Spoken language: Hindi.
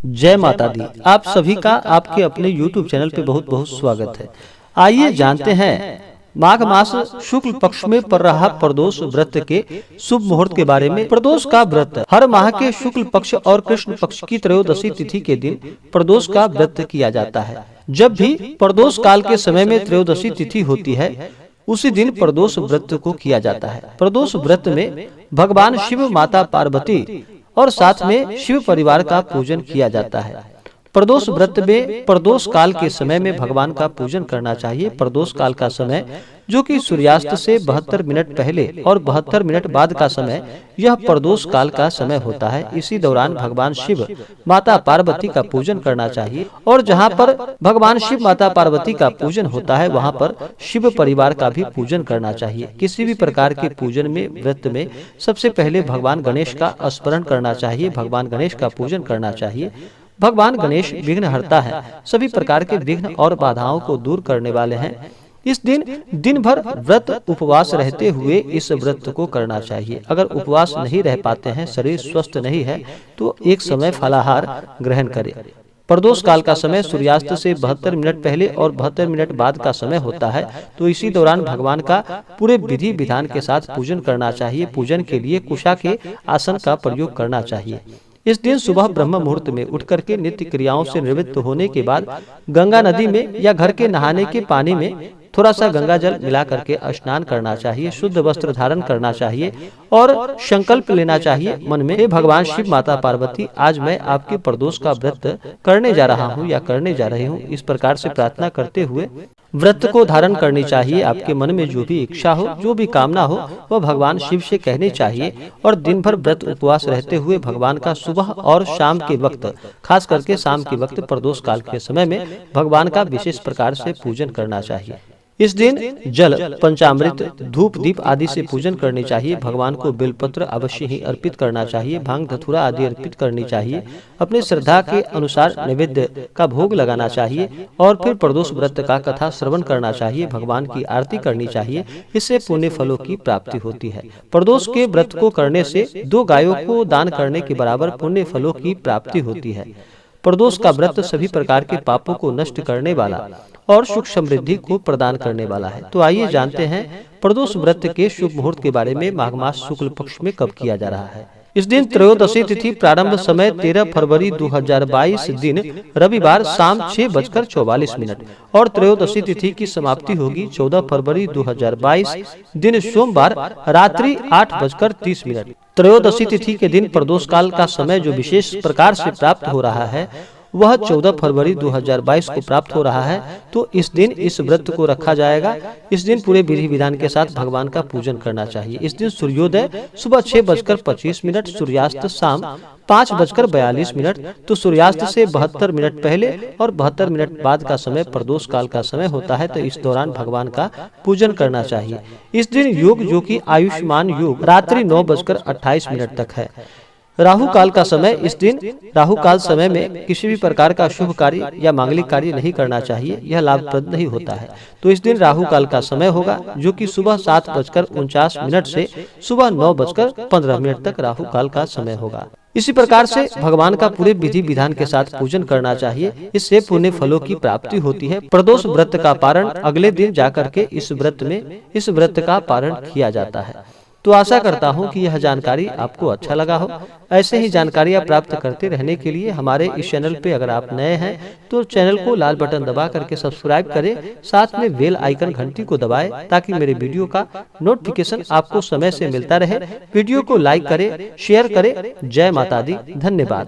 जय माता दी। आप सभी का आपके अपने YouTube चैनल पे बहुत बहुत स्वागत है। आइए जानते हैं माघ मास शुक्ल पक्ष में पड़ रहा प्रदोष व्रत के शुभ मुहूर्त के बारे में। प्रदोष का व्रत हर माह के शुक्ल पक्ष और कृष्ण पक्ष की त्रयोदशी तिथि के दिन प्रदोष का व्रत किया जाता है। जब भी प्रदोष काल के समय में त्रयोदशी तिथि होती है उसी दिन प्रदोष व्रत को किया जाता है। प्रदोष व्रत में भगवान शिव, माता पार्वती और साथ में शिव परिवार का पूजन किया जाता है। प्रदोष व्रत में प्रदोष काल के समय में भगवान का पूजन करना चाहिए। प्रदोष काल का समय जो कि सूर्यास्त से 72 मिनट पहले और 72 मिनट बाद का समय, यह प्रदोष काल का समय होता है। इसी दौरान भगवान शिव, माता पार्वती का पूजन करना चाहिए और जहां पर भगवान शिव, माता पार्वती का पूजन होता है वहां पर शिव परिवार का भी पूजन करना चाहिए। किसी भी प्रकार के पूजन में, व्रत में सबसे पहले भगवान गणेश का स्मरण करना चाहिए, भगवान गणेश का पूजन करना चाहिए। भगवान गणेश विघ्नहर्ता है, सभी प्रकार के विघ्न और बाधाओं को दूर करने वाले हैं। इस दिन दिन भर व्रत उपवास रहते हुए इस व्रत को करना चाहिए। अगर उपवास नहीं रह पाते हैं, शरीर स्वस्थ नहीं है, तो एक समय फलाहार ग्रहण करें। प्रदोष काल का समय सूर्यास्त से 72 मिनट पहले और 72 मिनट बाद का समय होता है, तो इसी दौरान भगवान का पूरे विधि विधान के साथ पूजन करना चाहिए। पूजन के लिए कुशा के आसन का प्रयोग करना चाहिए। इस दिन सुबह ब्रह्म मुहूर्त में उठ करके नित्य क्रियाओं से निवृत्त होने के बाद गंगा नदी में या घर के नहाने के पानी में थोड़ा सा गंगा जल मिला करके स्नान करना चाहिए। शुद्ध वस्त्र धारण करना चाहिए और संकल्प लेना चाहिए मन में, हे भगवान शिव, माता पार्वती, आज मैं आपके प्रदोष का व्रत करने जा रहा हूँ या करने जा रही हूँ। इस प्रकार से प्रार्थना करते हुए व्रत को धारण करनी चाहिए। आपके मन में जो भी इच्छा हो, जो भी कामना हो, वह भगवान शिव से कहनी चाहिए और दिन भर व्रत उपवास रहते हुए भगवान का सुबह और शाम के वक्त, खास करके शाम के वक्त प्रदोष काल के समय में भगवान का विशेष प्रकार से पूजन करना चाहिए। इस दिन जल, पंचामृत, धूप दीप आदि से पूजन करनी चाहिए। भगवान को बेलपत्र अवश्य ही अर्पित करना चाहिए। भांग धतूरा आदि अर्पित करनी चाहिए। अपने श्रद्धा के अनुसार नैवेद्य का भोग लगाना चाहिए और फिर प्रदोष व्रत का कथा श्रवण करना चाहिए। भगवान की आरती करनी चाहिए, इससे पुण्य फलों की प्राप्ति होती है। प्रदोष के व्रत को करने से 2 गायों को दान करने के बराबर पुण्य फलों की प्राप्ति होती है। प्रदोष का व्रत सभी प्रकार के पापों को नष्ट करने वाला और सुख समृद्धि को प्रदान करने वाला है। तो आइए जानते हैं प्रदोष व्रत के शुभ मुहूर्त के बारे में। माघ मास शुक्ल पक्ष में कब किया जा रहा है? इस दिन त्रयोदशी तिथि प्रारंभ समय 13 फरवरी 2022 दिन रविवार शाम 6:44 और त्रयोदशी तिथि की समाप्ति होगी 14 फरवरी 2022 दिन सोमवार रात्रि 8:30। त्रयोदशी तिथि के दिन प्रदोष काल का समय जो विशेष प्रकार से प्राप्त हो रहा है वह 14 फरवरी 2022 को प्राप्त हो रहा है। तो इस दिन इस व्रत को रखा जाएगा। इस दिन पूरे विधि विधान के साथ भगवान का पूजन करना चाहिए। इस दिन सूर्योदय सुबह 6:25, सूर्यास्त शाम 5:42। तो सूर्यास्त से 72 मिनट पहले और 72 मिनट बाद का समय प्रदोष काल का समय होता है, तो इस दौरान भगवान का पूजन करना चाहिए। इस दिन योग जो कि आयुष्मान योग रात्रि 9:28 तक है। राहु काल का समय, इस दिन राहु काल समय में किसी भी प्रकार का शुभ कार्य या मांगलिक कार्य नहीं करना चाहिए, यह लाभप्रद नहीं होता है। तो इस दिन राहु काल का समय होगा जो कि सुबह 7:49 से सुबह 9:15 तक राहु काल का समय होगा। इसी प्रकार से भगवान का पूरे विधि विधान के साथ पूजन करना चाहिए, इससे पुण्य फलों की प्राप्ति होती है। प्रदोष व्रत का पारण अगले दिन जाकर के इस व्रत का पारण किया जाता है। तो आशा करता हूं कि यह जानकारी आपको अच्छा लगा हो। ऐसे ही जानकारियां प्राप्त करते रहने के लिए हमारे इस चैनल पे अगर आप नए हैं तो चैनल को लाल बटन दबा करके सब्सक्राइब करें, साथ में बेल आइकन घंटी को दबाएं ताकि मेरे वीडियो का नोटिफिकेशन आपको समय से मिलता रहे। वीडियो को लाइक करें, शेयर करें। जय माता दी, धन्यवाद।